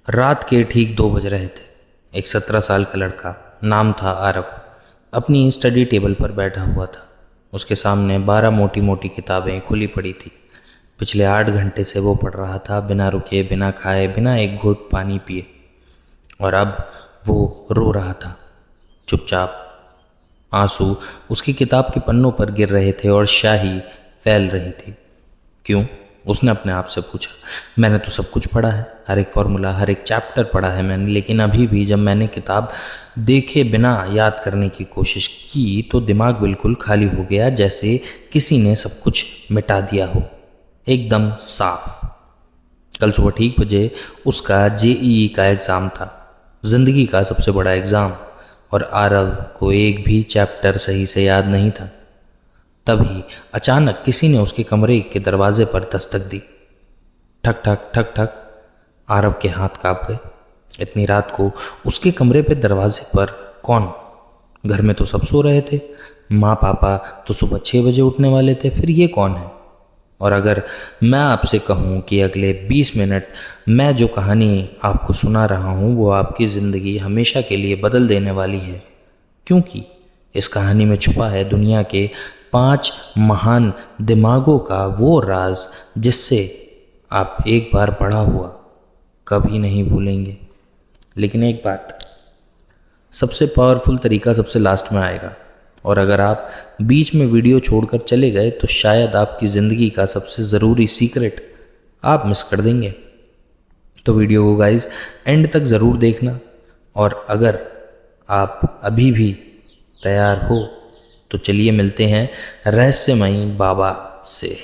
रात के ठीक 2 बज रहे थे। एक 17 साल का लड़का, नाम था आरव, अपनी स्टडी टेबल पर बैठा हुआ था। उसके सामने 12 मोटी मोटी किताबें खुली पड़ी थी। पिछले 8 घंटे से वो पढ़ रहा था, बिना रुके, बिना खाए, बिना एक घूंट पानी पिए। और अब वो रो रहा था, चुपचाप। आंसू उसकी किताब के पन्नों पर गिर रहे थे और स्याही फैल रही थी। क्यों? उसने अपने आप से पूछा। मैंने तो सब कुछ पढ़ा है, हर एक फॉर्मूला, हर एक चैप्टर पढ़ा है मैंने, लेकिन अभी भी जब मैंने किताब देखे बिना याद करने की कोशिश की तो दिमाग बिल्कुल खाली हो गया, जैसे किसी ने सब कुछ मिटा दिया हो, एकदम साफ। कल सुबह ठीक बजे उसका जेईई का एग्ज़ाम था, जिंदगी का सबसे बड़ा एग्ज़ाम, और आरव को एक भी चैप्टर सही से याद नहीं था। तभी अचानक किसी ने उसके कमरे के दरवाजे पर दस्तक दी। ठक ठक ठक ठक। आरव के हाथ कांप गए। इतनी रात को उसके कमरे पे दरवाजे पर कौन? घर में तो सब सो रहे थे, माँ पापा तो सुबह 6 बजे उठने वाले थे, फिर ये कौन है? और अगर मैं आपसे कहूँ कि अगले 20 मिनट मैं जो कहानी आपको सुना रहा हूँ वो आपकी ज़िंदगी हमेशा के लिए बदल देने वाली है, क्योंकि इस कहानी में छुपा है दुनिया के 5 महान दिमागों का वो राज जिससे आप एक बार पढ़ा हुआ कभी नहीं भूलेंगे। लेकिन एक बात, सबसे पावरफुल तरीका सबसे लास्ट में आएगा, और अगर आप बीच में वीडियो छोड़कर चले गए तो शायद आपकी ज़िंदगी का सबसे ज़रूरी सीक्रेट आप मिस कर देंगे। तो वीडियो को गाइस एंड तक ज़रूर देखना, और अगर आप अभी भी तैयार हो तो चलिए मिलते हैं रहस्यमयी बाबा से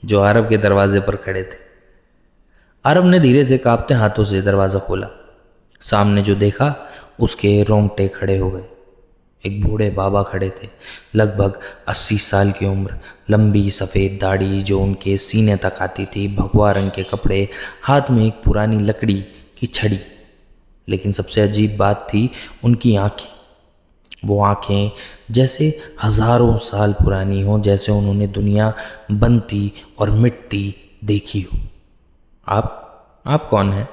जो आरव के दरवाजे पर खड़े थे। आरव ने धीरे से कांपते हाथों से दरवाज़ा खोला। सामने जो देखा उसके रोंगटे खड़े हो गए। एक बूढ़े बाबा खड़े थे, लगभग 80 साल की उम्र, लंबी सफ़ेद दाढ़ी जो उनके सीने तक आती थी, भगवा रंग के कपड़े, हाथ में एक पुरानी लकड़ी की छड़ी। लेकिन सबसे अजीब बात थी उनकी आंखें। वो आंखें जैसे हजारों साल पुरानी हो, जैसे उन्होंने दुनिया बनती और मिटती देखी हो। आप कौन हैं?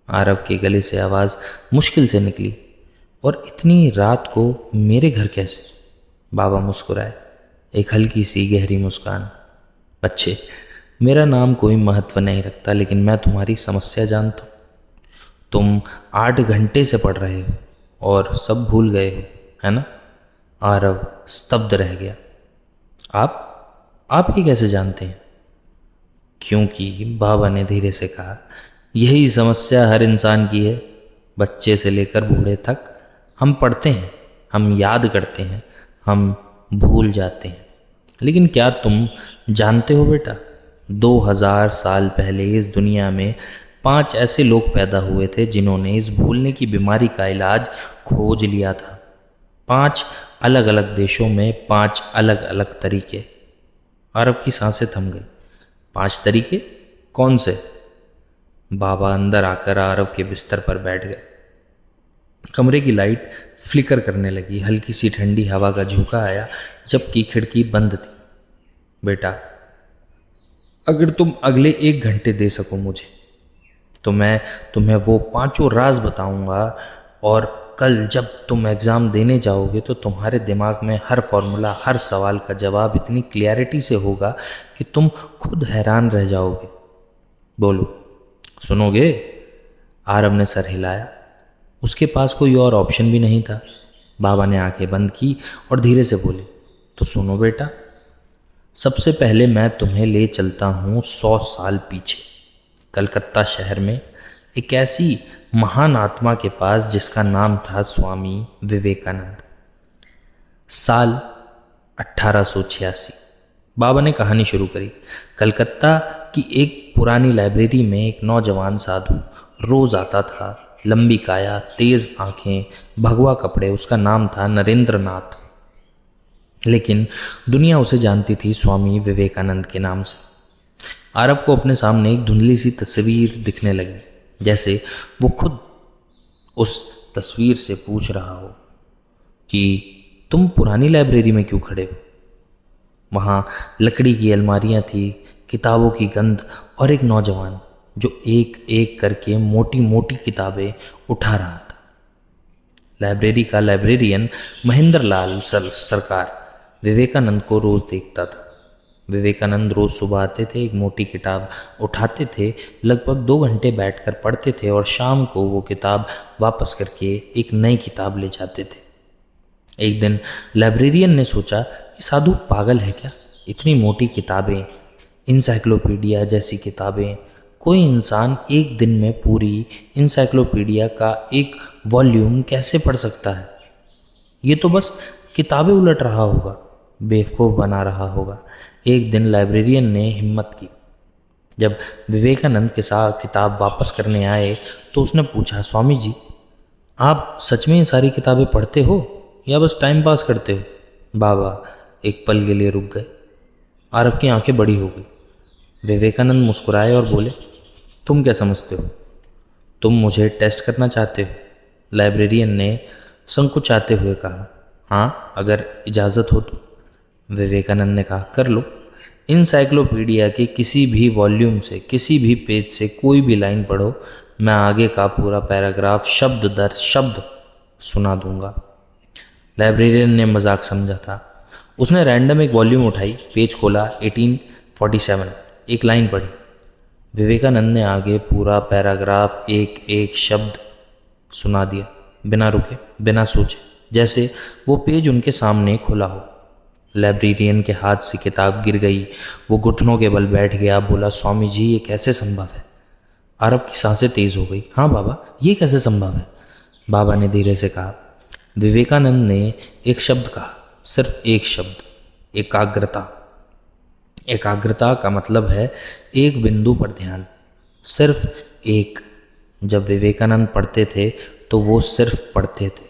आरव के गले से आवाज़ मुश्किल से निकली। और इतनी रात को मेरे घर कैसे? बाबा मुस्कुराए, एक हल्की सी गहरी मुस्कान। बच्चे, मेरा नाम कोई महत्व नहीं रखता, लेकिन मैं तुम्हारी समस्या जानता हूँ। तुम 8 घंटे से पढ़ रहे हो और सब भूल गए हो, है ना? आरव स्तब्ध रह गया। आप ही कैसे जानते हैं? क्योंकि बाबा ने धीरे से कहा, यही समस्या हर इंसान की है, बच्चे से लेकर बूढ़े तक। हम पढ़ते हैं, हम याद करते हैं, हम भूल जाते हैं। लेकिन क्या तुम जानते हो बेटा, 2000 साल पहले इस दुनिया में 5 ऐसे लोग पैदा हुए थे जिन्होंने इस भूलने की बीमारी का इलाज खोज लिया था। 5 अलग अलग देशों में 5 अलग अलग तरीके। आरव की सांसें थम गई। 5 तरीके? कौन से? बाबा अंदर आकर आरव के बिस्तर पर बैठ गए। कमरे की लाइट फ्लिकर करने लगी, हल्की सी ठंडी हवा का झोंका आया, जबकि खिड़की बंद थी। बेटा, अगर तुम अगले 1 घंटे दे सको मुझे तो मैं तुम्हें वो 5 राज बताऊंगा, और कल जब तुम एग्ज़ाम देने जाओगे तो तुम्हारे दिमाग में हर फॉर्मूला, हर सवाल का जवाब इतनी क्लियरिटी से होगा कि तुम खुद हैरान रह जाओगे। बोलो, सुनोगे? आरव ने सर हिलाया। उसके पास कोई और ऑप्शन भी नहीं था। बाबा ने आंखें बंद की और धीरे से बोले, तो सुनो बेटा, सबसे पहले मैं तुम्हें ले चलता हूँ 100 साल पीछे, कलकत्ता शहर में एक ऐसी महान आत्मा के पास जिसका नाम था स्वामी विवेकानंद। साल 1886। बाबा ने कहानी शुरू करी। कलकत्ता की एक पुरानी लाइब्रेरी में एक नौजवान साधु रोज आता था, लंबी काया, तेज आंखें, भगवा कपड़े। उसका नाम था नरेंद्र नाथ, लेकिन दुनिया उसे जानती थी स्वामी विवेकानंद के नाम से। आरव को अपने सामने एक धुंधली सी तस्वीर दिखने लगी, जैसे वो खुद उस तस्वीर से पूछ रहा हो कि तुम पुरानी लाइब्रेरी में क्यों खड़े हो? वहाँ लकड़ी की अलमारियाँ थी, किताबों की गंध, और एक नौजवान जो एक एक करके मोटी मोटी किताबें उठा रहा था। लाइब्रेरी का लाइब्रेरियन महेंद्र लाल सरकार विवेकानंद को रोज देखता था। विवेकानंद रोज सुबह आते थे, एक मोटी किताब उठाते थे, लगभग 2 घंटे बैठकर पढ़ते थे और शाम को वो किताब वापस करके एक नई किताब ले जाते थे। एक दिन लाइब्रेरियन ने सोचा, ये साधु पागल है क्या? इतनी मोटी किताबें, इंसाइक्लोपीडिया जैसी किताबें, कोई इंसान एक दिन में पूरी इंसाइक्लोपीडिया का एक वॉल्यूम कैसे पढ़ सकता है? ये तो बस किताबें उलट रहा होगा, बेवकूफ़ बना रहा होगा। एक दिन लाइब्रेरियन ने हिम्मत की। जब विवेकानंद के साथ किताब वापस करने आए तो उसने पूछा, स्वामी जी, आप सच में ये सारी किताबें पढ़ते हो या बस टाइम पास करते हो? बाबा एक पल के लिए रुक गए। आरव की आंखें बड़ी हो गई। विवेकानंद मुस्कुराए और बोले, तुम क्या समझते हो? तुम मुझे टेस्ट करना चाहते हो? लाइब्रेरियन ने संकुचाते हुए कहा, हाँ, अगर इजाज़त हो तो। विवेकानंद ने कहा, कर लो। इंसाइक्लोपीडिया के किसी भी वॉल्यूम से, किसी भी पेज से कोई भी लाइन पढ़ो, मैं आगे का पूरा पैराग्राफ शब्द दर शब्द सुना दूंगा। लाइब्रेरियन ने मजाक समझा था। उसने रैंडम एक वॉल्यूम उठाई, पेज खोला, 1847, एक लाइन पढ़ी। विवेकानंद ने आगे पूरा पैराग्राफ एक एक शब्द सुना दिया, बिना रुके, बिना सोचे, जैसे वो पेज उनके सामने खुला हो। लाइब्रेरियन के हाथ से किताब गिर गई। वो घुटनों के बल बैठ गया, बोला, स्वामी जी, ये कैसे संभव है? आरव की सांसें तेज हो गई। हाँ बाबा, ये कैसे संभव है? बाबा ने धीरे से कहा। विवेकानंद ने एक शब्द कहा, सिर्फ एक शब्द, एकाग्रता। एकाग्रता का मतलब है एक बिंदु पर ध्यान, सिर्फ एक। जब विवेकानंद पढ़ते थे तो वो सिर्फ पढ़ते थे।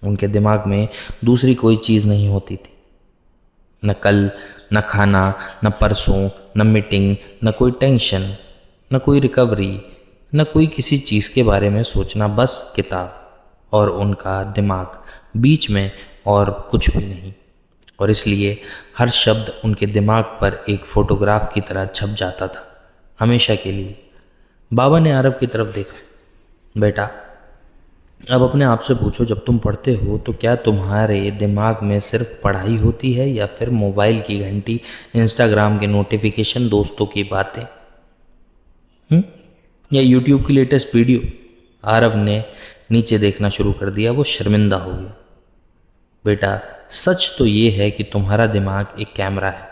उनके दिमाग में दूसरी कोई चीज़ नहीं होती थी, न कल, न खाना, न परसों, न मीटिंग, न कोई टेंशन, न कोई रिकवरी, न कोई किसी चीज़ के बारे में सोचना, बस किताब और उनका दिमाग, बीच में और कुछ भी नहीं। और इसलिए हर शब्द उनके दिमाग पर एक फोटोग्राफ की तरह छप जाता था, हमेशा के लिए। बाबा ने आरव की तरफ देखा। बेटा, अब अपने आप से पूछो, जब तुम पढ़ते हो तो क्या तुम्हारे दिमाग में सिर्फ पढ़ाई होती है या फिर मोबाइल की घंटी, इंस्टाग्राम के नोटिफिकेशन, दोस्तों की बातें, या यूट्यूब की लेटेस्ट वीडियो? आरव ने नीचे देखना शुरू कर दिया। वो शर्मिंदा हो गया। बेटा, सच तो ये है कि तुम्हारा दिमाग एक कैमरा है,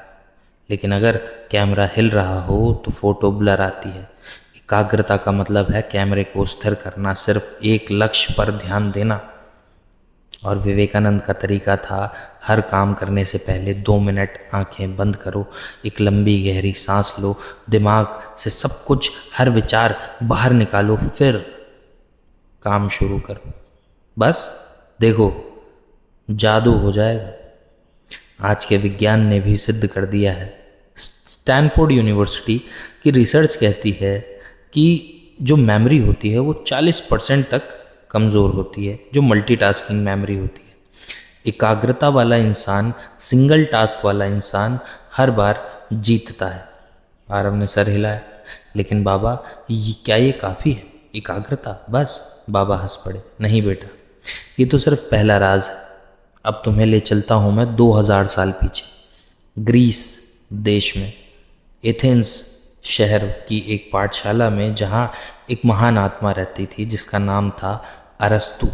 लेकिन अगर कैमरा हिल रहा हो तो फोटो ब्लर आती है। एकाग्रता का मतलब है कैमरे को स्थिर करना, सिर्फ एक लक्ष्य पर ध्यान देना। और विवेकानंद का तरीका था, हर काम करने से पहले 2 मिनट आंखें बंद करो, एक लंबी गहरी सांस लो, दिमाग से सब कुछ, हर विचार बाहर निकालो, फिर काम शुरू करो। बस देखो, जादू हो जाएगा। आज के विज्ञान ने भी सिद्ध कर दिया है। स्टैनफोर्ड यूनिवर्सिटी की रिसर्च कहती है कि जो मेमोरी होती है वो 40% तक कमज़ोर होती है, जो मल्टीटास्किंग मेमोरी होती है। एकाग्रता वाला इंसान, सिंगल टास्क वाला इंसान हर बार जीतता है। आरव ने सर हिलाया। लेकिन बाबा, क्या ये काफ़ी है, एकाग्रता बस? बाबा हंस पड़े। नहीं बेटा, ये तो सिर्फ पहला राज है। अब तुम्हें ले चलता हूँ मैं 2000 साल पीछे, ग्रीस देश में, एथेंस शहर की एक पाठशाला में, जहाँ एक महान आत्मा रहती थी जिसका नाम था अरस्तु।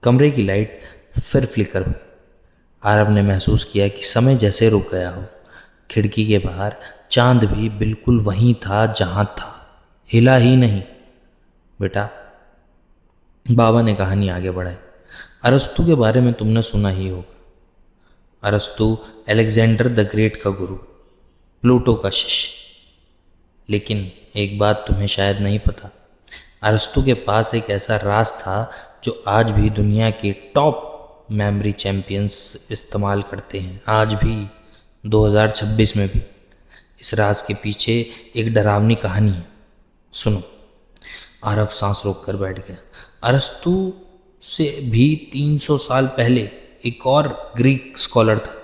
कमरे की लाइट फिर फ्लिकर हुई। आरव ने महसूस किया कि समय जैसे रुक गया हो। खिड़की के बाहर चांद भी बिल्कुल वहीं था जहाँ था, हिला ही नहीं। बेटा, बाबा ने कहानी आगे बढ़ाई। अरस्तु के बारे में तुमने सुना ही होगा। अरस्तु अलेक्जेंडर द ग्रेट का गुरु, प्लूटो का शिष्य। लेकिन एक बात तुम्हें शायद नहीं पता, अरस्तु के पास एक ऐसा राज था जो आज भी दुनिया के टॉप मेमोरी चैंपियंस इस्तेमाल करते हैं, आज भी, 2026 में भी। इस राज के पीछे एक डरावनी कहानी है, सुनो। आरव सांस रोक कर बैठ गया। अरस्तु से भी 300 साल पहले एक और ग्रीक स्कॉलर था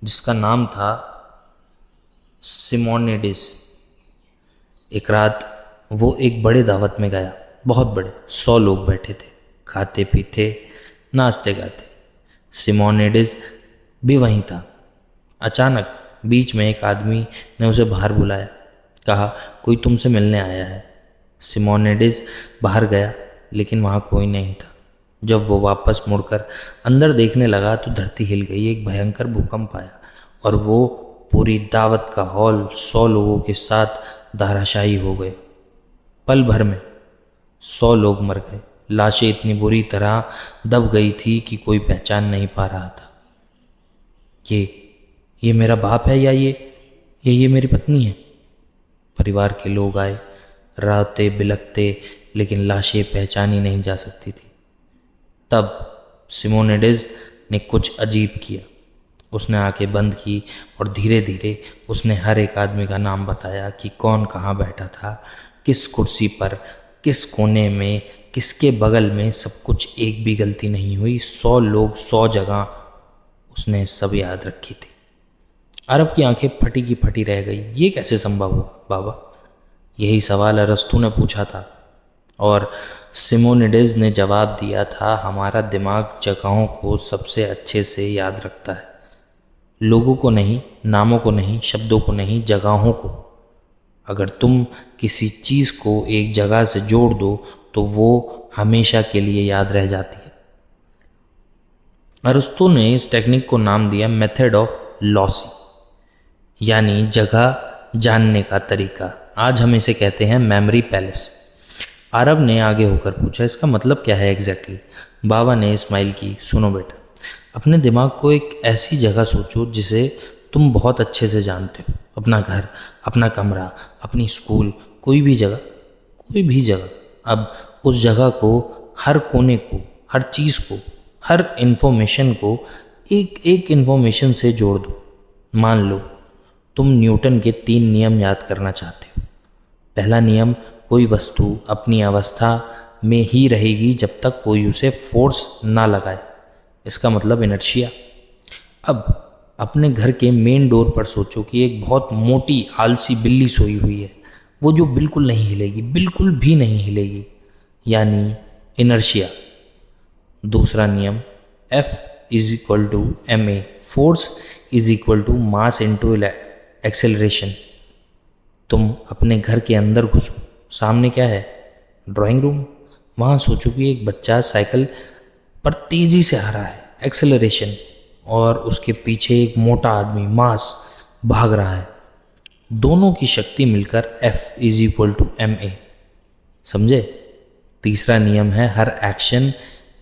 जिसका नाम था सिमोनिडिस। एक रात वो एक बड़े दावत में गया, बहुत बड़े, 100 लोग बैठे थे, खाते पीते नाचते गाते। सिमोनिडिस भी वहीं था। अचानक बीच में एक आदमी ने उसे बाहर बुलाया, कहा कोई तुमसे मिलने आया है। सिमोनिडिस बाहर गया, लेकिन वहाँ कोई नहीं था। जब वो वापस मुड़कर अंदर देखने लगा तो धरती हिल गई, एक भयंकर भूकंप आया और वो पूरी दावत का हॉल 100 लोगों के साथ धाराशायी हो गए। पल भर में 100 लोग मर गए। लाशें इतनी बुरी तरह दब गई थी कि कोई पहचान नहीं पा रहा था। ये मेरा बाप है या ये मेरी पत्नी है। परिवार के लोग आए, रोते बिलखते, लेकिन लाशें पहचानी नहीं जा सकती थी। तब सिमोनिडिस ने कुछ अजीब किया। उसने आंखें बंद की और धीरे धीरे उसने हर एक आदमी का नाम बताया कि कौन कहाँ बैठा था, किस कुर्सी पर, किस कोने में, किसके बगल में। सब कुछ एक भी गलती नहीं हुई। 100 लोग 100 जगह उसने सब याद रखी थी। अरब की आंखें फटी की फटी रह गई। ये कैसे संभव हुआ बाबा? यही सवाल अरस्तु ने पूछा था और सिमोनिडिस ने जवाब दिया था, हमारा दिमाग जगहों को सबसे अच्छे से याद रखता है, लोगों को नहीं, नामों को नहीं, शब्दों को नहीं, जगहों को। अगर तुम किसी चीज़ को एक जगह से जोड़ दो तो वो हमेशा के लिए याद रह जाती है। अरस्तु ने इस टेक्निक को नाम दिया मेथड ऑफ लॉसी, यानी जगह जानने का तरीका। आज हम इसे कहते हैं मेमोरी पैलेस। आरव ने आगे होकर पूछा, इसका मतलब क्या है एग्जैक्टली? बाबा ने स्माइल की, सुनो बेटा, अपने दिमाग को एक ऐसी जगह सोचो जिसे तुम बहुत अच्छे से जानते हो। अपना घर, अपना कमरा, अपनी स्कूल, कोई भी जगह, कोई भी जगह। अब उस जगह को, हर कोने को, हर चीज़ को, हर इन्फॉर्मेशन को एक एक इन्फॉर्मेशन से जोड़ दो। मान लो तुम न्यूटन के 3 नियम याद करना चाहते हो। पहला नियम, कोई वस्तु अपनी अवस्था में ही रहेगी जब तक कोई उसे फोर्स ना लगाए। इसका मतलब इनर्शिया। अब अपने घर के मेन डोर पर सोचो कि एक बहुत मोटी आलसी बिल्ली सोई हुई है, वो जो बिल्कुल नहीं हिलेगी, बिल्कुल भी नहीं हिलेगी, यानी इनर्शिया। दूसरा नियम, F is equal to ma, force is equal to mass into acceleration. तुम अपने घर के अंदर घुसो, सामने क्या है? Drawing room. वहाँ सोचो कि एक बच्चा साइकिल पर तेज़ी से आ रहा है, एक्सेलरेशन, और उसके पीछे एक मोटा आदमी, मास, भाग रहा है। दोनों की शक्ति मिलकर F is equal to ma। समझे? तीसरा नियम है, हर एक्शन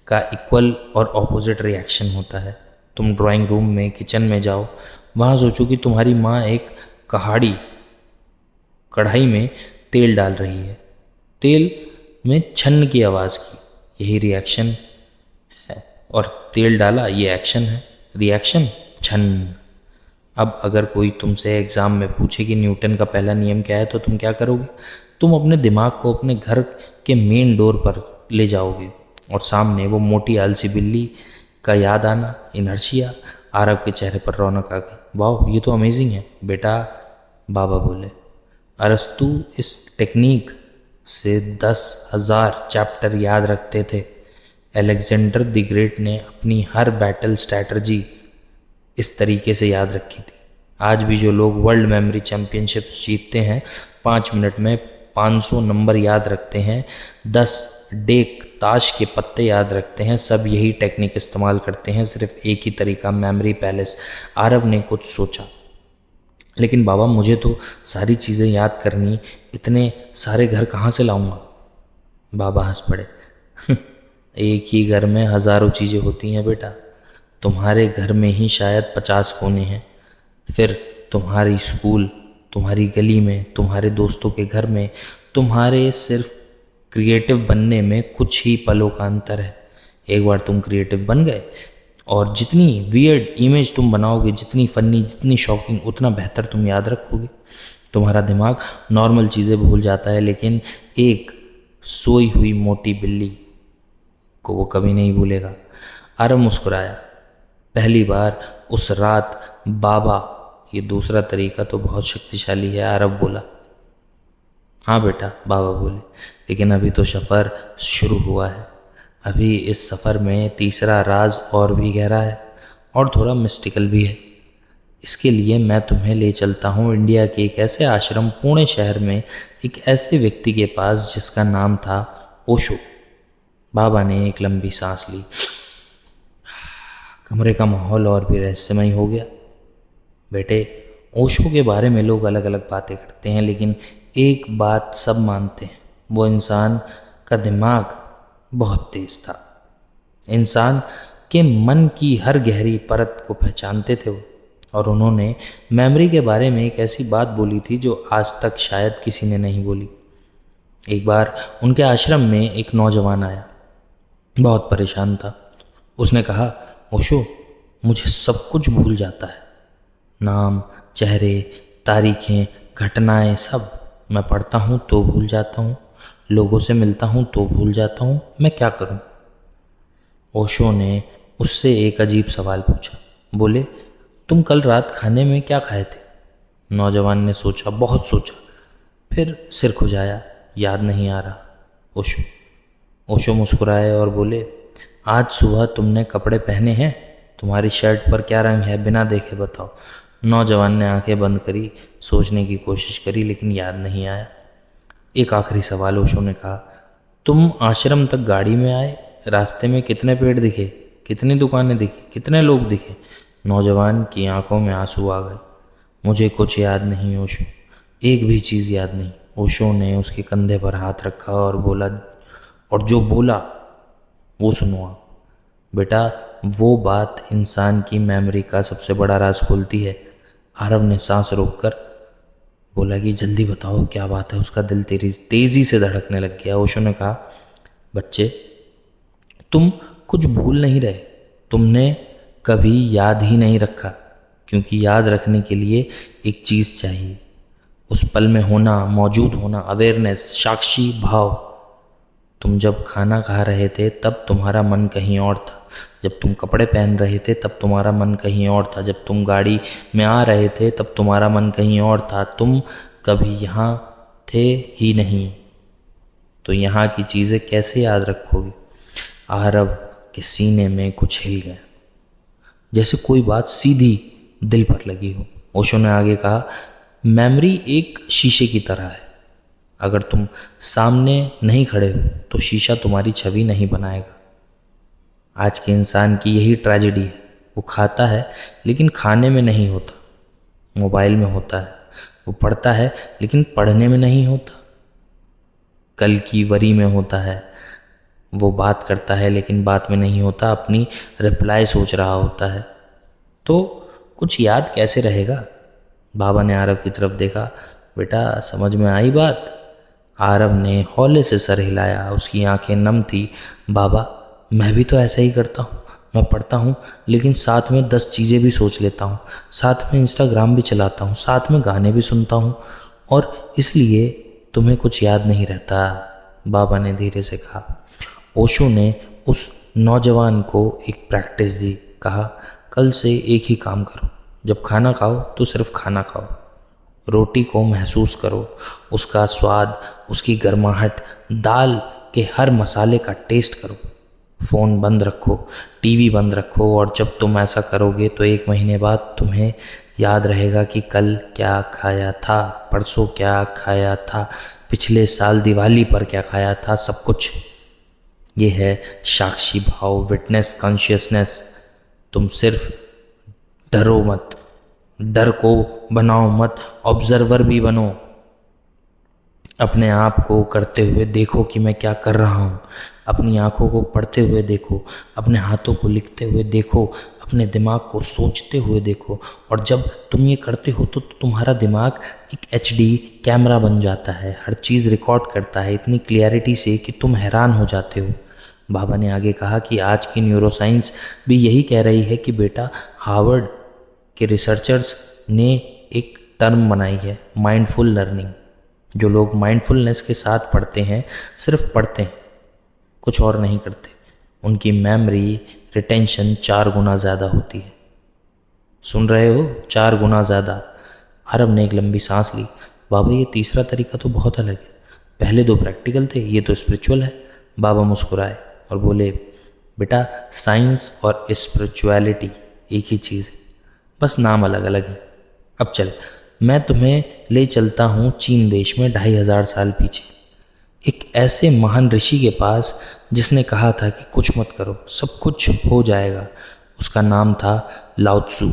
का इक्वल और ऑपोजिट रिएक्शन होता है। तुम ड्राइंग रूम में, किचन में जाओ, वहाँ सोचो कि तुम्हारी माँ एक कढ़ाई में तेल डाल रही है। तेल में छन्न की आवाज़ की, यही रिएक्शन है। और तेल डाला, ये एक्शन है। रिएक्शन, छन्न। अब अगर कोई तुमसे एग्ज़ाम में पूछे कि न्यूटन का पहला नियम क्या है, तो तुम क्या करोगे? तुम अपने दिमाग को अपने घर के मेन डोर पर ले जाओगे और सामने वो मोटी आलसी बिल्ली का याद आना, इनर्शिया। आरव के चेहरे पर रौनक आ गई। वाह, ये तो अमेजिंग है बेटा, बाबा बोले। अरस्तु इस टेक्निक से 10,000 चैप्टर याद रखते थे। अलेक्जेंडर द ग्रेट ने अपनी हर बैटल स्ट्रैटजी इस तरीके से याद रखी थी। आज भी जो लोग वर्ल्ड मेमोरी चैम्पियनशिप्स जीतते हैं, 5 मिनट में 500 नंबर याद रखते हैं, 10 डेक ताश के पत्ते याद रखते हैं, सब यही टेक्निक इस्तेमाल करते हैं। सिर्फ एक ही तरीका, मेमोरी पैलेस। आरव ने कुछ सोचा, लेकिन बाबा मुझे तो सारी चीज़ें याद करनी, इतने सारे घर कहाँ से लाऊंगा? बाबा हंस पड़े। एक ही घर में हज़ारों चीज़ें होती हैं बेटा। तुम्हारे घर में ही शायद 50 कोने हैं, फिर तुम्हारी स्कूल, तुम्हारी गली में, तुम्हारे दोस्तों के घर में, तुम्हारे सिर्फ क्रिएटिव बनने में कुछ ही पलों का अंतर है। एक बार तुम क्रिएटिव बन गए और जितनी वियर्ड इमेज तुम बनाओगे, जितनी फ़नी, जितनी शॉकिंग, उतना बेहतर तुम याद रखोगे। तुम्हारा दिमाग नॉर्मल चीज़ें भूल जाता है, लेकिन एक सोई हुई मोटी बिल्ली को वो कभी नहीं भूलेगा। आरव मुस्कुराया। पहली बार उस रात बाबा, ये दूसरा तरीका तो बहुत शक्तिशाली है, आरव बोला। हाँ बेटा, बाबा बोले, लेकिन अभी तो सफ़र शुरू हुआ है। अभी इस सफ़र में तीसरा राज और भी गहरा है और थोड़ा मिस्टिकल भी है। इसके लिए मैं तुम्हें ले चलता हूँ इंडिया के एक ऐसे आश्रम पुणे शहर में, एक ऐसे व्यक्ति के पास जिसका नाम था ओशो। बाबा ने एक लंबी सांस ली। कमरे का माहौल और भी रहस्यमय हो गया। बेटे, ओशो के बारे में लोग अलग अलग बातें करते हैं, लेकिन एक बात सब मानते हैं, वो इंसान का दिमाग बहुत तेज था। इंसान के मन की हर गहरी परत को पहचानते थे वो। और उन्होंने मेमोरी के बारे में एक ऐसी बात बोली थी जो आज तक शायद किसी ने नहीं बोली। एक बार उनके आश्रम में एक नौजवान आया, बहुत परेशान था। उसने कहा, ओशो, मुझे सब कुछ भूल जाता है, नाम, चेहरे, तारीखें, घटनाएं सब। मैं पढ़ता हूँ तो भूल जाता हूँ, लोगों से मिलता हूँ तो भूल जाता हूँ, मैं क्या करूँ? ओशो ने उससे एक अजीब सवाल पूछा। बोले, तुम कल रात खाने में क्या खाए थे? नौजवान ने सोचा, बहुत सोचा, फिर सिर खुजाया, याद नहीं आ रहा। ओशो ओशो मुस्कुराए और बोले, आज सुबह तुमने कपड़े पहने हैं? तुम्हारी शर्ट पर क्या रंग है, बिना देखे बताओ। नौजवान ने आंखें बंद करी, सोचने की कोशिश करी, लेकिन याद नहीं आया। एक आखिरी सवाल ओशो ने कहा, तुम आश्रम तक गाड़ी में आए, रास्ते में कितने पेड़ दिखे, कितनी दुकानें दिखी, कितने लोग दिखे? नौजवान की आंखों में आंसू आ गए। मुझे कुछ याद नहीं ओशो, एक भी चीज़ याद नहीं। ओशो ने उसके कंधे पर हाथ रखा और बोला, और जो बोला वो सुनो आप। बेटा, वो बात इंसान की मेमोरी का सबसे बड़ा राज खोलती है। आरव ने सांस रोककर बोला कि जल्दी बताओ क्या बात है। उसका दिल तेजी से धड़कने लग गया। ओशो ने कहा, बच्चे, तुम कुछ भूल नहीं रहे, तुमने कभी याद ही नहीं रखा, क्योंकि याद रखने के लिए एक चीज़ चाहिए, उस पल में होना, मौजूद होना, अवेयरनेस, साक्षी भाव। तुम जब खाना खा रहे थे तब तुम्हारा मन कहीं और था, जब तुम कपड़े पहन रहे थे तब तुम्हारा मन कहीं और था, जब तुम गाड़ी में आ रहे थे तब तुम्हारा मन कहीं और था। तुम कभी यहाँ थे ही नहीं, तो यहाँ की चीज़ें कैसे याद रखोगे? आरव के सीने में कुछ हिल गया, जैसे कोई बात सीधी दिल पर लगी हो। ओशो ने आगे कहा, मेमोरी एक शीशे की तरह है। अगर तुम सामने नहीं खड़े हो तो शीशा तुम्हारी छवि नहीं बनाएगा। आज के इंसान की यही ट्रेजेडी है। वो खाता है लेकिन खाने में नहीं होता, मोबाइल में होता है। वो पढ़ता है लेकिन पढ़ने में नहीं होता, कल की वरी में होता है। वो बात करता है लेकिन बात में नहीं होता, अपनी रिप्लाई सोच रहा होता है। तो कुछ याद कैसे रहेगा? बाबा ने आरव की तरफ देखा। बेटा, समझ में आई बात? आरव ने हौले से सर हिलाया, उसकी आंखें नम थी। बाबा, मैं भी तो ऐसा ही करता हूँ। मैं पढ़ता हूँ लेकिन साथ में 10 चीज़ें भी सोच लेता हूँ, साथ में इंस्टाग्राम भी चलाता हूँ, साथ में गाने भी सुनता हूँ, और इसलिए तुम्हें कुछ याद नहीं रहता, बाबा ने धीरे से कहा। ओशो ने उस नौजवान को एक प्रैक्टिस दी। कहा, कल से एक ही काम करो, जब खाना खाओ तो सिर्फ खाना खाओ, रोटी को महसूस करो, उसका स्वाद, उसकी गर्माहट, दाल के हर मसाले का टेस्ट करो। फ़ोन बंद रखो, टीवी बंद रखो, और जब तुम ऐसा करोगे तो 1 महीने बाद तुम्हें याद रहेगा कि कल क्या खाया था, परसों क्या खाया था, पिछले साल दिवाली पर क्या खाया था, सब कुछ। ये है साक्षी भाव, विटनेस कॉन्शियसनेस। तुम सिर्फ डरो मत, डर को बनाओ मत, ऑब्जर्वर भी बनो। अपने आप को करते हुए देखो कि मैं क्या कर रहा हूँ, अपनी आँखों को पढ़ते हुए देखो, अपने हाथों को लिखते हुए देखो, अपने दिमाग को सोचते हुए देखो। और जब तुम ये करते हो तो तुम्हारा दिमाग एक HD कैमरा बन जाता है, हर चीज़ रिकॉर्ड करता है इतनी क्लियरिटी से कि तुम हैरान हो जाते हो। बाबा ने आगे कहा कि आज की न्यूरोसाइंस भी यही कह रही है कि बेटा, हार्वर्ड के रिसर्चर्स ने एक टर्म बनाई है, माइंडफुल लर्निंग। जो लोग माइंडफुलनेस के साथ पढ़ते हैं, सिर्फ पढ़ते हैं, कुछ और नहीं करते, उनकी मेमोरी रिटेंशन 4 गुना ज़्यादा होती है। सुन रहे हो? 4 गुना ज़्यादा। आरव ने एक लंबी सांस ली। बाबा ये तीसरा तरीका तो बहुत अलग है, पहले दो प्रैक्टिकल थे, ये तो स्पिरिचुअल है। बाबा मुस्कुराए और बोले, बेटा साइंस और स्पिरिचुअलिटी एक ही चीज़ है, बस नाम अलग अलग है। अब चल मैं तुम्हें ले चलता हूँ चीन देश में 2500 साल पीछे, एक ऐसे महान ऋषि के पास जिसने कहा था कि कुछ मत करो सब कुछ हो जाएगा। उसका नाम था लाओ त्सु।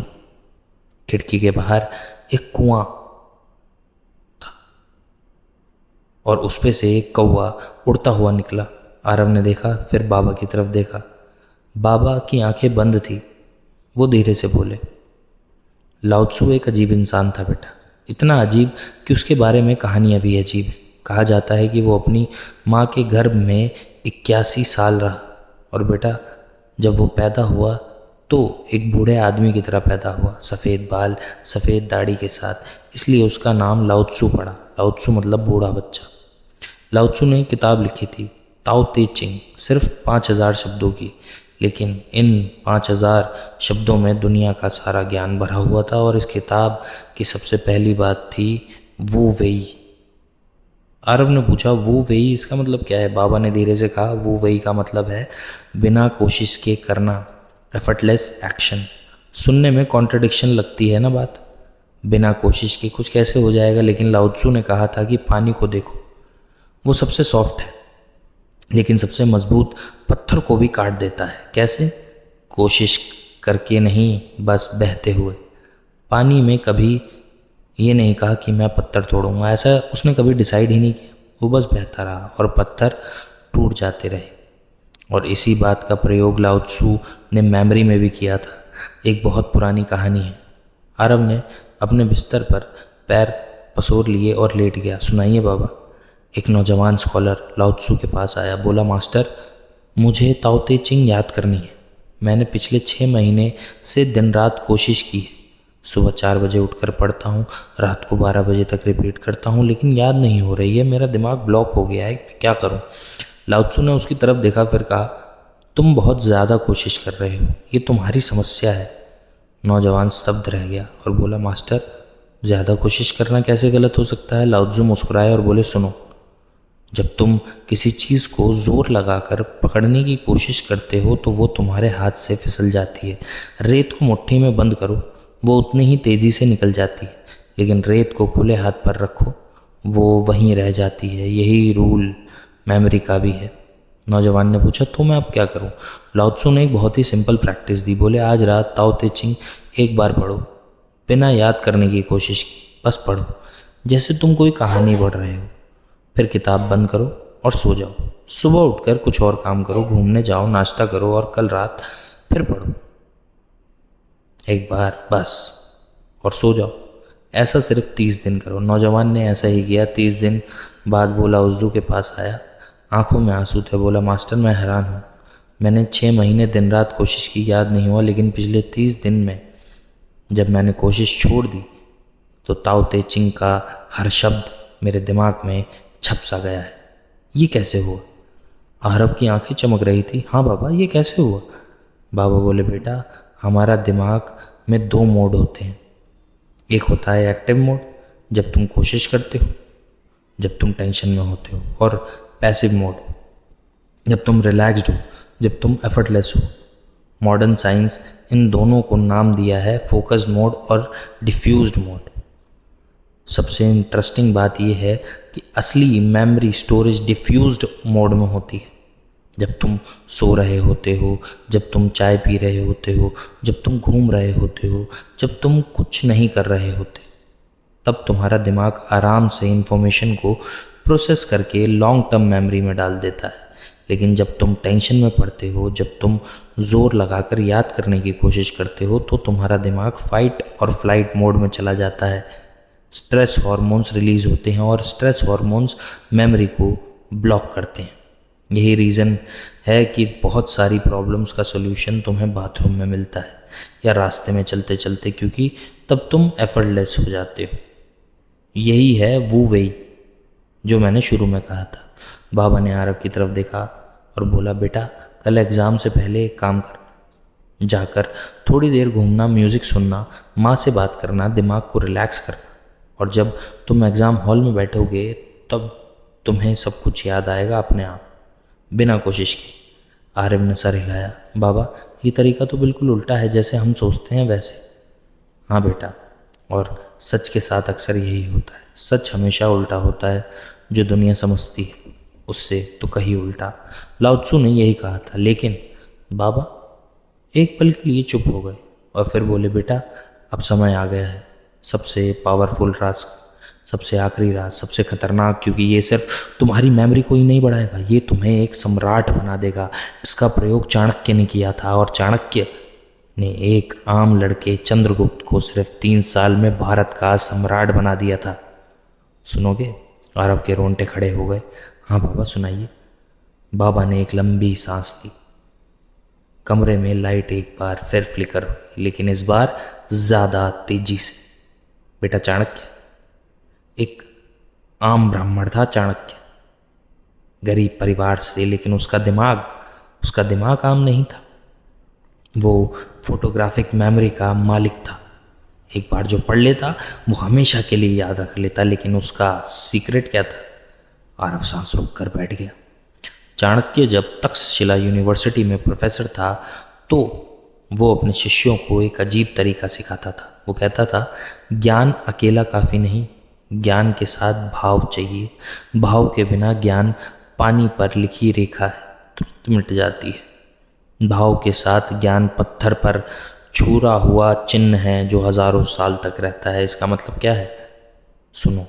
खिड़की के बाहर एक कुआं था और उस पे से एक कौवा उड़ता हुआ निकला। आरव ने देखा, फिर बाबा की तरफ देखा। बाबा की आंखें बंद थी। वो धीरे से बोले, लाओ त्सु एक अजीब इंसान था बेटा, इतना अजीब कि उसके बारे में कहानियाँ भी अजीब हैं। कहा जाता है कि वो अपनी माँ के गर्भ में 81 साल रहा और बेटा जब वो पैदा हुआ तो एक बूढ़े आदमी की तरह पैदा हुआ, सफ़ेद बाल सफ़ेद दाढ़ी के साथ, इसलिए उसका नाम लाओ त्सु पड़ा। लाओ त्सु मतलब बूढ़ा बच्चा। लाओ त्सु ने किताब लिखी थी ताओ ते चिंग, सिर्फ 5000 शब्दों की, लेकिन इन 5000 शब्दों में दुनिया का सारा ज्ञान भरा हुआ था। और इस किताब की सबसे पहली बात थी वू वेई। आरव ने पूछा, वू वेई इसका मतलब क्या है? बाबा ने धीरे से कहा, वू वेई का मतलब है बिना कोशिश के करना, एफर्टलेस एक्शन। सुनने में कॉन्ट्रडिक्शन लगती है ना बात, बिना कोशिश के कुछ कैसे हो जाएगा? लेकिन लाओ त्सु ने कहा था कि पानी को देखो, वो सबसे सॉफ्ट है लेकिन सबसे मजबूत पत्थर को भी काट देता है। कैसे? कोशिश करके नहीं, बस बहते हुए। पानी में कभी ये नहीं कहा कि मैं पत्थर तोड़ूंगा, ऐसा उसने कभी डिसाइड ही नहीं किया। वो बस बहता रहा और पत्थर टूट जाते रहे। और इसी बात का प्रयोग लाओ त्सु ने मेमोरी में भी किया था। एक बहुत पुरानी कहानी है। आरव ने अपने बिस्तर पर पैर पसोर लिए और लेट गया। सुनाइए बाबा। एक नौजवान स्कॉलर लाओ त्सु के पास आया, बोला, मास्टर मुझे ताओ ते चिंग याद करनी है। मैंने पिछले 6 महीने से दिन रात कोशिश की है। सुबह 4 बजे उठकर पढ़ता हूँ, रात को 12 बजे तक रिपीट करता हूँ, लेकिन याद नहीं हो रही है। मेरा दिमाग ब्लॉक हो गया है, क्या करूँ? लाओ त्सु ने उसकी तरफ देखा, फिर कहा, तुम बहुत ज़्यादा कोशिश कर रहे हो, ये तुम्हारी समस्या है। नौजवान स्तब्ध रह गया और बोला, मास्टर ज़्यादा कोशिश करना कैसे गलत हो सकता है? लाओ त्सु मुस्कुराए और बोले, सुनो, जब तुम किसी चीज़ को ज़ोर लगाकर पकड़ने की कोशिश करते हो तो वो तुम्हारे हाथ से फिसल जाती है। रेत को मुट्ठी में बंद करो, वो उतनी ही तेज़ी से निकल जाती है, लेकिन रेत को खुले हाथ पर रखो, वो वहीं रह जाती है। यही रूल मेमोरी का भी है। नौजवान ने पूछा, तो मैं अब क्या करूं? लाओ त्सु ने एक बहुत ही सिंपल प्रैक्टिस दी। बोले, आज रात ताओ ते चिंग एक बार पढ़ो, बिना याद करने की कोशिश की, बस पढ़ो जैसे तुम कोई कहानी पढ़ रहे हो। फिर किताब बंद करो और सो जाओ। सुबह उठकर कुछ और काम करो, घूमने जाओ, नाश्ता करो और कल रात फिर पढ़ो एक बार बस, और सो जाओ। ऐसा सिर्फ 30 दिन करो। नौजवान ने ऐसा ही किया। 30 दिन बाद वो लाओ त्सु के पास आया, आंखों में आंसू थे। बोला, मास्टर मैं हैरान हूँ, मैंने 6 महीने दिन रात कोशिश की, याद नहीं हुआ, लेकिन पिछले 30 दिन में जब मैंने कोशिश छोड़ दी तो ताओ ते चिंग का हर शब्द मेरे दिमाग में छप सा गया है। ये कैसे हुआ? आरव की आंखें चमक रही थी। हाँ बाबा, ये कैसे हुआ? बाबा बोले, बेटा हमारा दिमाग में 2 मोड होते हैं। एक होता है एक्टिव मोड, जब तुम कोशिश करते हो, जब तुम टेंशन में होते हो, और पैसिव मोड, जब तुम रिलैक्स्ड हो, जब तुम एफर्टलेस हो। मॉडर्न साइंस इन दोनों को नाम दिया है फोकस मोड और डिफ्यूज्ड मोड। सबसे इंटरेस्टिंग बात यह है कि असली मेमोरी स्टोरेज डिफ्यूज्ड मोड में होती है। जब तुम सो रहे होते हो, जब तुम चाय पी रहे होते हो, जब तुम घूम रहे होते हो, जब तुम कुछ नहीं कर रहे होते, तब तुम्हारा दिमाग आराम से इंफॉर्मेशन को प्रोसेस करके लॉन्ग टर्म मेमोरी में डाल देता है। लेकिन जब तुम टेंशन में पड़ते हो, जब तुम ज़ोर लगाकर याद करने की कोशिश करते हो, तो तुम्हारा दिमाग फाइट और फ्लाइट मोड में चला जाता है। स्ट्रेस हार्मोन्स रिलीज़ होते हैं और स्ट्रेस हार्मोन्स मेमोरी को ब्लॉक करते हैं। यही रीज़न है कि बहुत सारी प्रॉब्लम्स का सॉल्यूशन तुम्हें बाथरूम में मिलता है या रास्ते में चलते चलते, क्योंकि तब तुम एफर्टलेस हो जाते हो। यही है वू वेई जो मैंने शुरू में कहा था। बाबा ने आरव की तरफ देखा और बोला, बेटा कल एग्ज़ाम से पहले एक काम करना, जाकर थोड़ी देर घूमना, म्यूज़िक सुनना, माँ से बात करना, दिमाग को रिलैक्स करना। और जब तुम एग्ज़ाम हॉल में बैठोगे तब तुम्हें सब कुछ याद आएगा अपने आप, बिना कोशिश के। आरव ने सर हिलाया। बाबा, ये तरीका तो बिल्कुल उल्टा है, जैसे हम सोचते हैं वैसे। हाँ बेटा, और सच के साथ अक्सर यही होता है। सच हमेशा उल्टा होता है, जो दुनिया समझती है उससे तो कहीं उल्टा। लाओ त्सु ने यही कहा था। लेकिन बाबा, एक पल के लिए चुप हो गए और फिर बोले, बेटा अब समय आ गया है सबसे पावरफुल राज, सबसे आखिरी राज, सबसे खतरनाक, क्योंकि ये सिर्फ तुम्हारी मेमोरी को ही नहीं बढ़ाएगा, ये तुम्हें एक सम्राट बना देगा। इसका प्रयोग चाणक्य ने किया था और चाणक्य ने एक आम लड़के चंद्रगुप्त को सिर्फ 3 साल में भारत का सम्राट बना दिया था। सुनोगे? आरव के रोंगटे खड़े हो गए। हाँ बाबा, सुनाइए। बाबा ने एक लंबी सांस ली। कमरे में लाइट एक बार फिर फ्लिकर हुई, लेकिन इस बार ज्यादा तेजी से। बेटा, चाणक्य एक आम ब्राह्मण था। चाणक्य गरीब परिवार से, लेकिन उसका दिमाग आम नहीं था। वो फोटोग्राफिक मेमोरी का मालिक था। एक बार जो पढ़ लेता वो हमेशा के लिए याद रख लेता। लेकिन उसका सीक्रेट क्या था? आरव सांस रोक कर बैठ गया। चाणक्य जब तक्षशिला यूनिवर्सिटी में प्रोफेसर था तो वो अपने शिष्यों को एक अजीब तरीका सिखाता था। वो कहता था, ज्ञान अकेला काफ़ी नहीं, ज्ञान के साथ भाव चाहिए। भाव के बिना ज्ञान पानी पर लिखी रेखा है, तुरंत मिट जाती है। भाव के साथ ज्ञान पत्थर पर छुरा हुआ चिन्ह है जो हजारों साल तक रहता है। इसका मतलब क्या है? सुनो।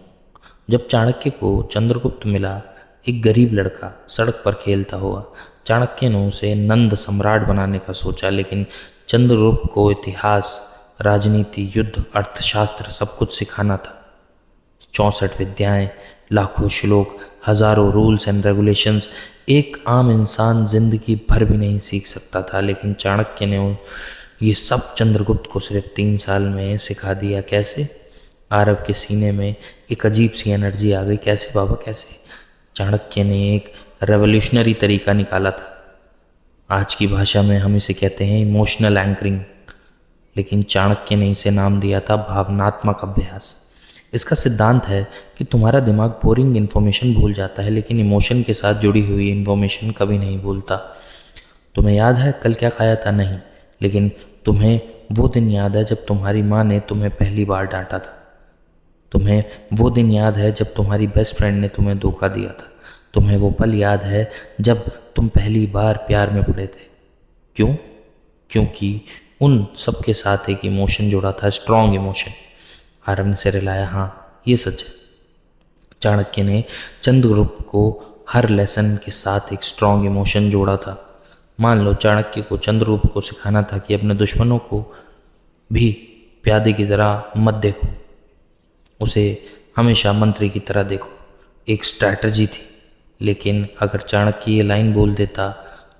जब चाणक्य को चंद्रगुप्त मिला, एक गरीब लड़का सड़क पर खेलता हुआ, चाणक्य ने उसे नंद सम्राट बनाने का सोचा। लेकिन चंद्रगुप्त को इतिहास, राजनीति, युद्ध, अर्थशास्त्र सब कुछ सिखाना था। 64 विद्याएं, लाखों श्लोक, हजारों रूल्स एंड रेगुलेशंस, एक आम इंसान जिंदगी भर भी नहीं सीख सकता था। लेकिन चाणक्य ने ये सब चंद्रगुप्त को सिर्फ 3 साल में सिखा दिया। कैसे? आरव के सीने में एक अजीब सी एनर्जी आ गई। कैसे बाबा, कैसे? चाणक्य ने एक रेवोल्यूशनरी तरीका निकाला था। आज की भाषा में हम इसे कहते हैं इमोशनल एंकरिंग, लेकिन चाणक्य ने इसे नाम दिया था भावनात्मक अभ्यास। इसका सिद्धांत है कि तुम्हारा दिमाग बोरिंग इन्फॉर्मेशन भूल जाता है, लेकिन इमोशन के साथ जुड़ी हुई इन्फॉर्मेशन कभी नहीं भूलता। तुम्हें याद है कल क्या खाया था? नहीं। लेकिन तुम्हें वो दिन याद है जब तुम्हारी माँ ने तुम्हें पहली बार डांटा था? तुम्हें वो दिन याद है जब तुम्हारी बेस्ट फ्रेंड ने तुम्हें धोखा दिया था? तुम्हें वो पल याद है जब तुम पहली बार प्यार में पड़े थे? क्यों? क्योंकि उन सब के साथ एक इमोशन जुड़ा था, स्ट्रॉन्ग इमोशन। आरव ने सिर हिलाया। हाँ, ये सच है। चाणक्य ने चंद्रगुप्त को हर लेसन के साथ एक स्ट्रॉन्ग इमोशन जोड़ा था। मान लो चाणक्य को चंद्रगुप्त को सिखाना था कि अपने दुश्मनों को भी प्यादे की तरह मत देखो, उसे हमेशा मंत्री की तरह देखो। एक स्ट्रैटेजी थी। लेकिन अगर चाणक्य ये लाइन बोल देता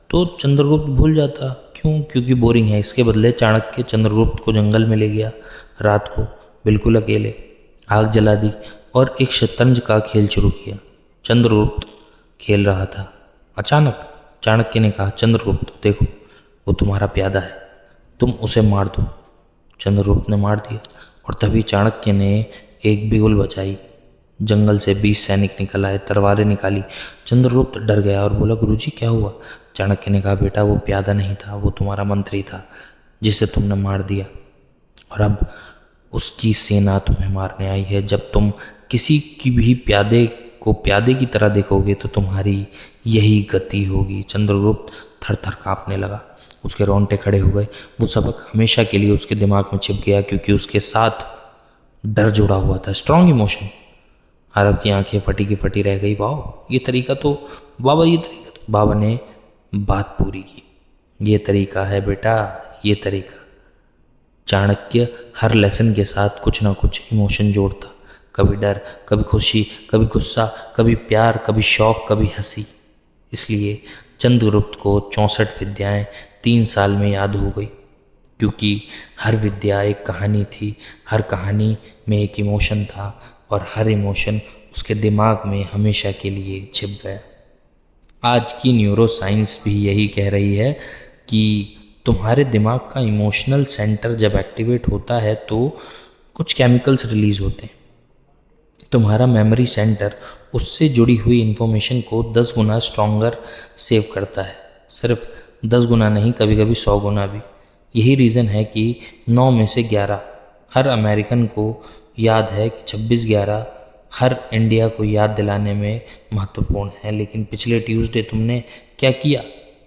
तो चंद्रगुप्त भूल जाता। क्यों? क्योंकि बोरिंग है। इसके बदले चाणक्य चंद्रगुप्त को जंगल में ले गया, रात को बिल्कुल अकेले, आग जला दी और एक शतरंज का खेल शुरू किया। चंद्रगुप्त खेल रहा था। अचानक चाणक्य ने कहा, चंद्रगुप्त देखो, वो तुम्हारा प्यादा है, तुम उसे मार दो। चंद्रगुप्त ने मार दिया और तभी चाणक्य ने एक बिगुल बजाई। जंगल से 20 सैनिक निकल आए, तलवारें निकाली। चंद्रगुप्त डर गया और बोला, गुरुजी क्या हुआ? चाणक्य ने कहा, बेटा वो प्यादा नहीं था, वो तुम्हारा मंत्री था जिसे तुमने मार दिया, और अब उसकी सेना तुम्हें मारने आई है। जब तुम किसी की भी प्यादे को प्यादे की तरह देखोगे तो तुम्हारी यही गति होगी। चंद्रगुप्त थर थर काँपने लगा, उसके रोंगटे खड़े हो गए। वो सबक हमेशा के लिए उसके दिमाग में छिप गया, क्योंकि उसके साथ डर जुड़ा हुआ था, स्ट्रॉन्ग इमोशन। आरव की आंखें फटी की फटी रह गई। वाह, ये तरीका तो बाबा ने बात पूरी की। ये तरीका है बेटा, ये तरीका। चाणक्य हर लेसन के साथ कुछ ना कुछ इमोशन जोड़ता, कभी डर, कभी खुशी, कभी गुस्सा, कभी प्यार, कभी शौक, कभी हंसी। इसलिए चंद्रगुप्त को 64 विद्याएं 3 साल में याद हो गई, क्योंकि हर विद्या एक कहानी थी, हर कहानी में एक इमोशन था और हर इमोशन उसके दिमाग में हमेशा के लिए छिप गया। आज की न्यूरो साइंस भी यही कह रही है कि तुम्हारे दिमाग का इमोशनल सेंटर जब एक्टिवेट होता है तो कुछ केमिकल्स रिलीज होते हैं तुम्हारा मेमोरी सेंटर उससे जुड़ी हुई इन्फॉर्मेशन को 10 गुना स्ट्रॉन्गर सेव करता है। सिर्फ 10 गुना नहीं, कभी कभी 100 गुना भी। यही रीज़न है कि 9 में से 11 हर अमेरिकन को याद है कि 26/11 हर इंडिया को याद दिलाने में महत्वपूर्ण है। लेकिन पिछले ट्यूसडे तुमने क्या किया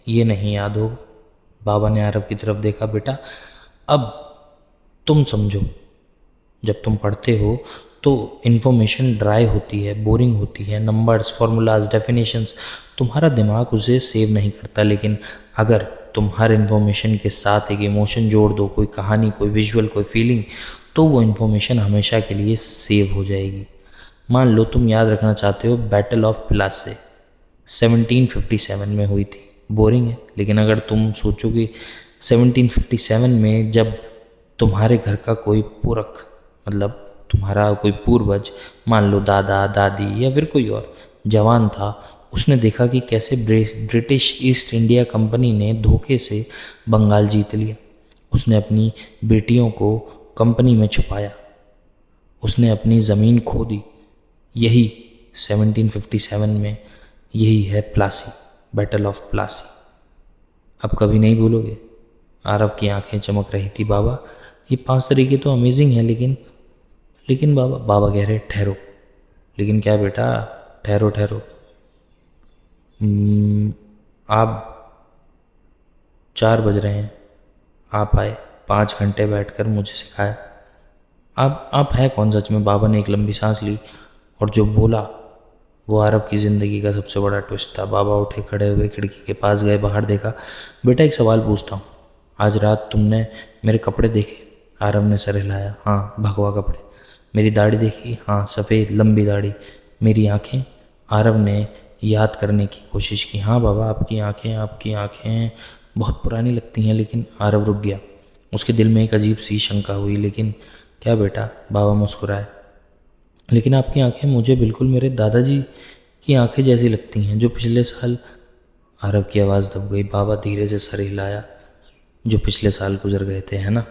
ये नहीं याद होगा। बाबा ने आरव की तरफ देखा। बेटा, अब तुम समझो, जब तुम पढ़ते हो तो इन्फॉर्मेशन ड्राई होती है, बोरिंग होती है, नंबर्स, फार्मूलाज, डेफिनेशंस, तुम्हारा दिमाग उसे सेव नहीं करता। लेकिन अगर तुम हर इन्फॉर्मेशन के साथ एक इमोशन जोड़ दो, कोई कहानी, कोई विजुअल, कोई फीलिंग, तो वो इन्फॉर्मेशन हमेशा के लिए सेव हो जाएगी। मान लो तुम याद रखना चाहते हो बैटल ऑफ प्लासे 1757 में हुई थी। बोरिंग है, लेकिन अगर तुम सोचो कि 1757 में जब तुम्हारे घर का कोई पुरख, मतलब तुम्हारा कोई पूर्वज, मान लो दादा दादी या फिर कोई और जवान था, उसने देखा कि कैसे ब्रिटिश ईस्ट इंडिया कंपनी ने धोखे से बंगाल जीत लिया। उसने अपनी बेटियों को कंपनी में छुपाया, उसने अपनी ज़मीन खो दी। यही 1757 में यही है प्लासी, बैटल ऑफ प्लासी। अब कभी नहीं भूलोगे। आरव की आंखें चमक रही थी। बाबा, ये 5 तरीके तो अमेजिंग हैं, लेकिन बाबा कह रहे ठहरो। लेकिन क्या बेटा, ठहरो ठहरो। आप 4 बज रहे हैं, आप आए, 5 घंटे बैठकर मुझे सिखाया। आप है कौन सच में? बाबा ने एक लंबी सांस ली और जो बोला वो आरव की ज़िंदगी का सबसे बड़ा ट्विस्ट था। बाबा उठे, खड़े हुए, खिड़की के पास गए, बाहर देखा। बेटा, एक सवाल पूछता हूँ, आज रात तुमने मेरे कपड़े देखे? आरव ने सर हिलाया। हाँ, भगवा कपड़े। मेरी दाढ़ी देखी? हाँ, सफ़ेद लंबी दाढ़ी। मेरी आँखें? आरव ने याद करने की कोशिश की। हाँ बाबा, आपकी आँखें बहुत पुरानी लगती हैं। लेकिन आरव रुक गया। उसके दिल में एक अजीब सी शंका हुई। लेकिन क्या बेटा? बाबा मुस्कुराए। लेकिन आपकी आंखें मुझे बिल्कुल मेरे दादाजी की आंखें जैसी लगती हैं, जो पिछले साल। आरव की आवाज़ दब गई। बाबा धीरे से सर हिलाया। जो पिछले साल गुजर गए थे, है ना?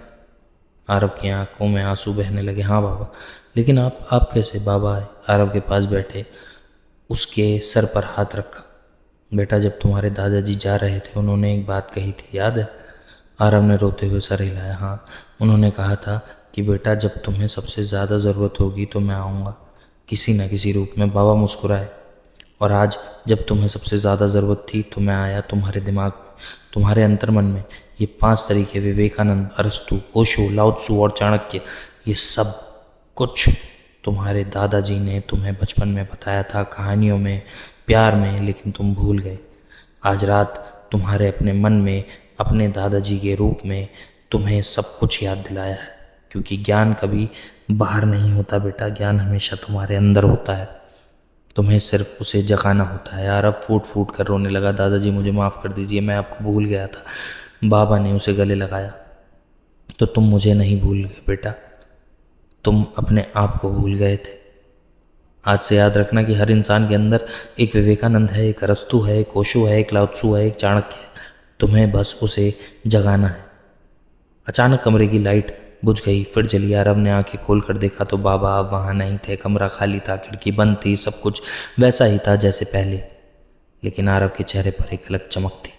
आरव की आंखों में आंसू बहने लगे। हाँ बाबा। लेकिन आप कैसे? बाबा आए, आरव के पास बैठे, उसके सर पर हाथ रखा। बेटा, जब तुम्हारे दादाजी जा रहे थे उन्होंने एक बात कही थी, याद है? आरव ने रोते हुए सर हिलाया। हाँ, उन्होंने कहा था कि बेटा, जब तुम्हें सबसे ज़्यादा ज़रूरत होगी तो मैं आऊँगा, किसी न किसी रूप में। बाबा मुस्कुराए। और आज जब तुम्हें सबसे ज़्यादा ज़रूरत थी तो मैं आया, तुम्हारे दिमाग में, तुम्हारे अंतर्मन में। ये 5 तरीके, विवेकानंद, अरस्तु, ओशो, लाओ त्सु और चाणक्य, ये सब कुछ तुम्हारे दादाजी ने तुम्हें बचपन में बताया था, कहानियों में, प्यार में, लेकिन तुम भूल गए। आज रात तुम्हारे अपने मन में, अपने दादाजी के रूप में तुम्हें सब कुछ याद दिलाया है। क्योंकि ज्ञान कभी बाहर नहीं होता बेटा, ज्ञान हमेशा तुम्हारे अंदर होता है, तुम्हें सिर्फ उसे जगाना होता है। यार, अब फूट फूट कर रोने लगा। दादाजी, मुझे माफ़ कर दीजिए, मैं आपको भूल गया था। बाबा ने उसे गले लगाया। तो तुम मुझे नहीं भूल गए बेटा, तुम अपने आप को भूल गए थे। आज से याद रखना कि हर इंसान के अंदर एक विवेकानंद है, एक अरस्तु है, एक ओशो है, एक लाओ त्सु है, एक चाणक्य है। तुम्हें बस उसे जगाना है। अचानक कमरे की लाइट बुझ गई, फिर जली। आरव ने आंखें खोल कर देखा तो बाबा अब वहाँ नहीं थे। कमरा खाली था, खिड़की बंद थी, सब कुछ वैसा ही था जैसे पहले। लेकिन आरव के चेहरे पर एक अलग चमक थी।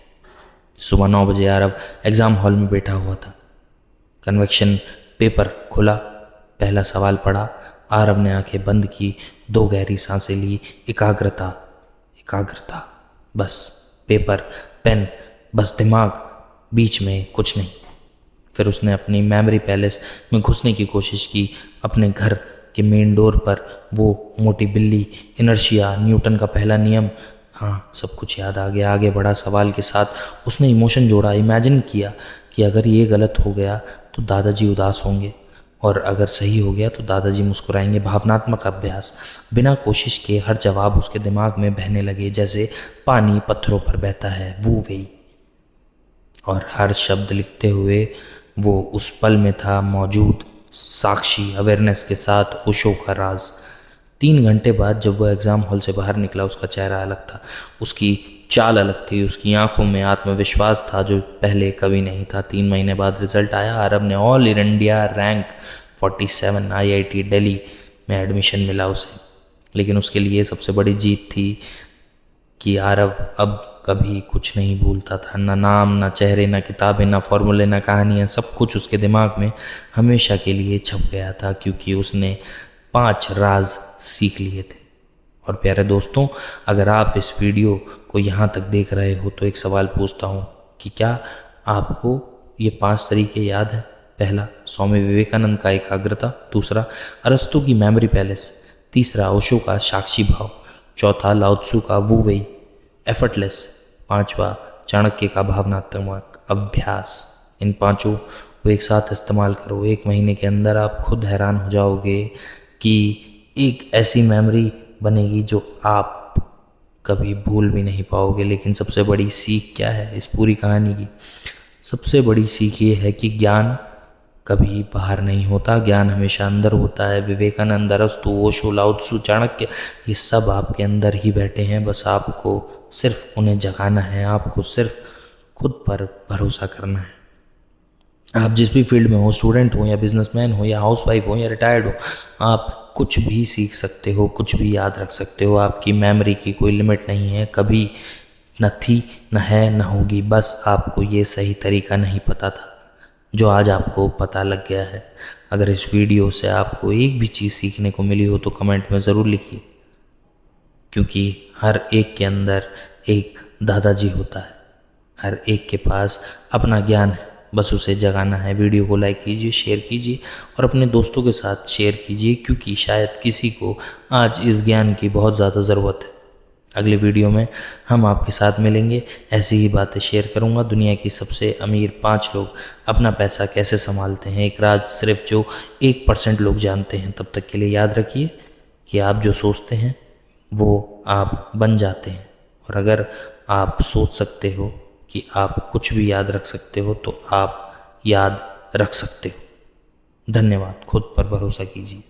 सुबह 9 बजे आरव एग्ज़ाम हॉल में बैठा हुआ था। कन्वेक्शन पेपर खुला, पहला सवाल पढ़ा। आरव ने आंखें बंद की, 2 गहरी सांसें ली। एकाग्रता, एकाग्रता, बस पेपर, पेन, बस दिमाग, बीच में कुछ नहीं। फिर उसने अपनी मेमोरी पैलेस में घुसने की कोशिश की। अपने घर के मेन डोर पर वो मोटी बिल्ली, इनर्शिया, न्यूटन का पहला नियम, हाँ, सब कुछ याद आ गया। आगे बढ़ा। सवाल के साथ उसने इमोशन जोड़ा। इमेजिन किया कि अगर ये गलत हो गया तो दादाजी उदास होंगे, और अगर सही हो गया तो दादाजी मुस्कुराएंगे। भावनात्मक अभ्यास। बिना कोशिश के हर जवाब उसके दिमाग में बहने लगे, जैसे पानी पत्थरों पर बहता है, वो वही। और हर शब्द लिखते हुए वो उस पल में था मौजूद, साक्षी, अवेयरनेस के साथ ओशो का राज। 3 घंटे बाद जब वो एग्ज़ाम हॉल से बाहर निकला, उसका चेहरा अलग था, उसकी चाल अलग थी, उसकी आंखों में आत्मविश्वास था जो पहले कभी नहीं था। 3 महीने बाद रिजल्ट आया। आरव ने all India rank 47 IIT Delhi में एडमिशन मिला उसे। लेकिन उसके लिए सबसे बड़ी जीत थी कि आरव अब कभी कुछ नहीं भूलता था, ना नाम, ना चेहरे, ना किताबें, ना फॉर्मूले, ना कहानियाँ। सब कुछ उसके दिमाग में हमेशा के लिए छप गया था, क्योंकि उसने 5 राज सीख लिए थे। और प्यारे दोस्तों, अगर आप इस वीडियो को यहाँ तक देख रहे हो तो एक सवाल पूछता हूँ कि क्या आपको ये 5 तरीके याद हैं? पहला, स्वामी विवेकानंद का एकाग्रता। दूसरा, अरस्तु की मेमोरी पैलेस। तीसरा, ओशो का साक्षी भाव। चौथा, लाओ त्सु का वू वेई एफर्टलेस। पांचवा, चाणक्य का भावनात्मक अभ्यास। इन पांचों को एक साथ इस्तेमाल करो, 1 महीने के अंदर आप खुद हैरान हो जाओगे कि एक ऐसी मेमोरी बनेगी जो आप कभी भूल भी नहीं पाओगे। लेकिन सबसे बड़ी सीख क्या है इस पूरी कहानी की? सबसे बड़ी सीख ये है कि ज्ञान कभी बाहर नहीं होता, ज्ञान हमेशा अंदर होता है। विवेकानंद, अरस्तु, ओशो, लाओ त्सु, चाणक्य, ये सब आपके अंदर ही बैठे हैं। बस आपको सिर्फ उन्हें जगाना है, आपको सिर्फ खुद पर भरोसा करना है। आप जिस भी फील्ड में हो, स्टूडेंट हो या बिजनेसमैन हो या हाउसवाइफ हो या रिटायर्ड हो, आप कुछ भी सीख सकते हो, कुछ भी याद रख सकते हो। आपकी मेमोरी की कोई लिमिट नहीं है, कभी न थी, न है, न होगी। बस आपको ये सही तरीका नहीं पता था, जो आज आपको पता लग गया है। अगर इस वीडियो से आपको एक भी चीज़ सीखने को मिली हो तो कमेंट में ज़रूर लिखिए, क्योंकि हर एक के अंदर एक दादाजी होता है, हर एक के पास अपना ज्ञान है, बस उसे जगाना है। वीडियो को लाइक कीजिए, शेयर कीजिए और अपने दोस्तों के साथ शेयर कीजिए, क्योंकि शायद किसी को आज इस ज्ञान की बहुत ज़्यादा ज़रूरत है। अगले वीडियो में हम आपके साथ मिलेंगे, ऐसी ही बातें शेयर करूंगा। दुनिया की सबसे अमीर 5 लोग अपना पैसा कैसे संभालते हैं, एक राज सिर्फ जो 1% लोग जानते हैं। तब तक के लिए याद रखिए कि आप जो सोचते हैं वो आप बन जाते हैं। और अगर आप सोच सकते हो कि आप कुछ भी याद रख सकते हो तो आप याद रख सकते हो। धन्यवाद। खुद पर भरोसा कीजिए।